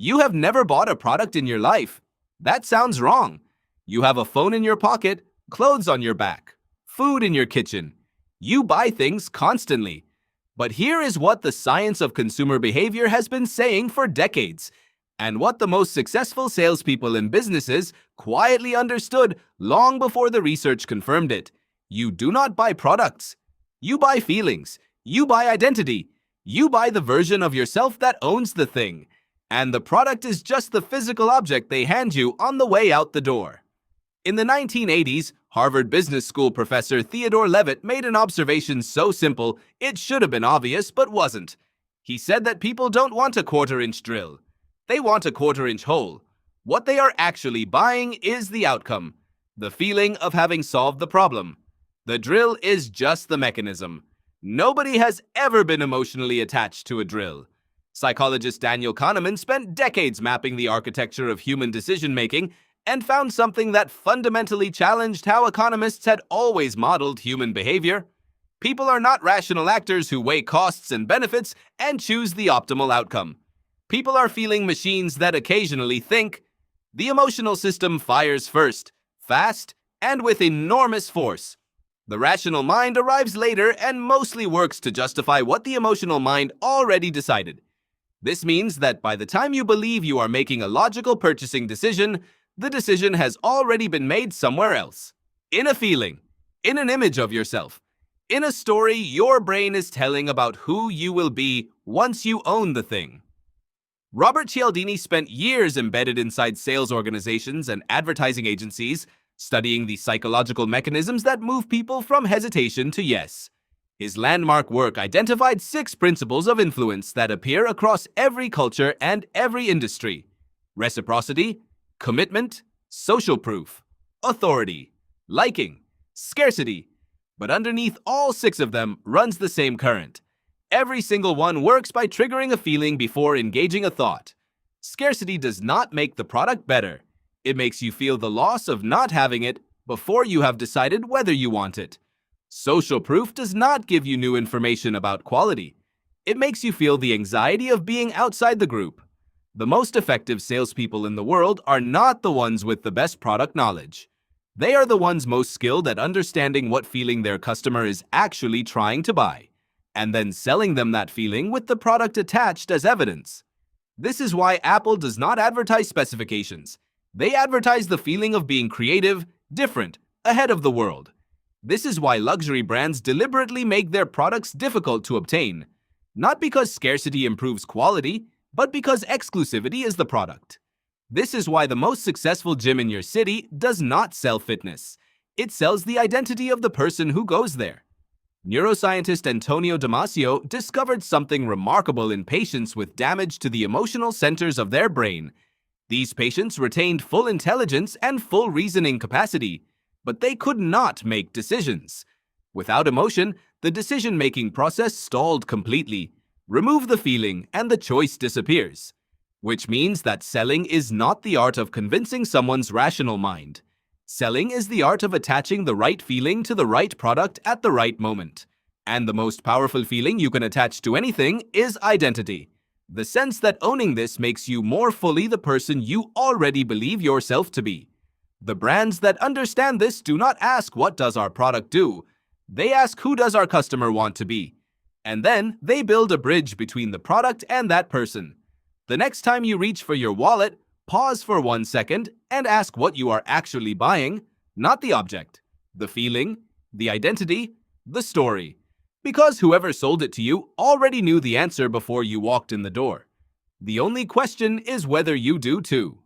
You have never bought a product in your life. That sounds wrong. You have a phone in your pocket, clothes on your back, food in your kitchen. You buy things constantly. But here is what the science of consumer behavior has been saying for decades, and what the most successful salespeople in businesses quietly understood long before the research confirmed it. You do not buy products. You buy feelings. You buy identity. You buy the version of yourself that owns the thing. And the product is just the physical object they hand you on the way out the door. In the 1980s, Harvard Business School professor Theodore Levitt made an observation so simple it should have been obvious but wasn't. He said that people don't want a quarter-inch drill. They want a quarter-inch hole. What they are actually buying is the outcome, the feeling of having solved the problem. The drill is just the mechanism. Nobody has ever been emotionally attached to a drill. Psychologist Daniel Kahneman spent decades mapping the architecture of human decision-making and found something that fundamentally challenged how economists had always modeled human behavior. People are not rational actors who weigh costs and benefits and choose the optimal outcome. People are feeling machines that occasionally think. The emotional system fires first, fast, and with enormous force. The rational mind arrives later and mostly works to justify what the emotional mind already decided. This means that by the time you believe you are making a logical purchasing decision, the decision has already been made somewhere else. In a feeling, in an image of yourself, in a story your brain is telling about who you will be once you own the thing. Robert Cialdini spent years embedded inside sales organizations and advertising agencies, studying the psychological mechanisms that move people from hesitation to yes. His landmark work identified 6 principles of influence that appear across every culture and every industry: reciprocity, commitment, social proof, authority, liking, scarcity. But underneath all 6 of them runs the same current. Every single one works by triggering a feeling before engaging a thought. Scarcity does not make the product better. It makes you feel the loss of not having it before you have decided whether you want it. Social proof does not give you new information about quality. It makes you feel the anxiety of being outside the group. The most effective salespeople in the world are not the ones with the best product knowledge. They are the ones most skilled at understanding what feeling their customer is actually trying to buy, and then selling them that feeling with the product attached as evidence. This is why Apple does not advertise specifications. They advertise the feeling of being creative, different, ahead of the world. This is why luxury brands deliberately make their products difficult to obtain, not because scarcity improves quality, but because exclusivity is the product. This is why the most successful gym in your city does not sell fitness. It sells the identity of the person who goes there. Neuroscientist Antonio Damasio discovered something remarkable in patients with damage to the emotional centers of their brain. These patients retained full intelligence and full reasoning capacity, but they could not make decisions. Without emotion, the decision-making process stalled completely. Remove the feeling, and the choice disappears. Which means that selling is not the art of convincing someone's rational mind. Selling is the art of attaching the right feeling to the right product at the right moment. And the most powerful feeling you can attach to anything is identity. The sense that owning this makes you more fully the person you already believe yourself to be. The brands that understand this do not ask what does our product do. They ask who does our customer want to be. And then they build a bridge between the product and that person. The next time you reach for your wallet, pause for 1 second and ask what you are actually buying, not the object, the feeling, the identity, the story. Because whoever sold it to you already knew the answer before you walked in the door. The only question is whether you do too.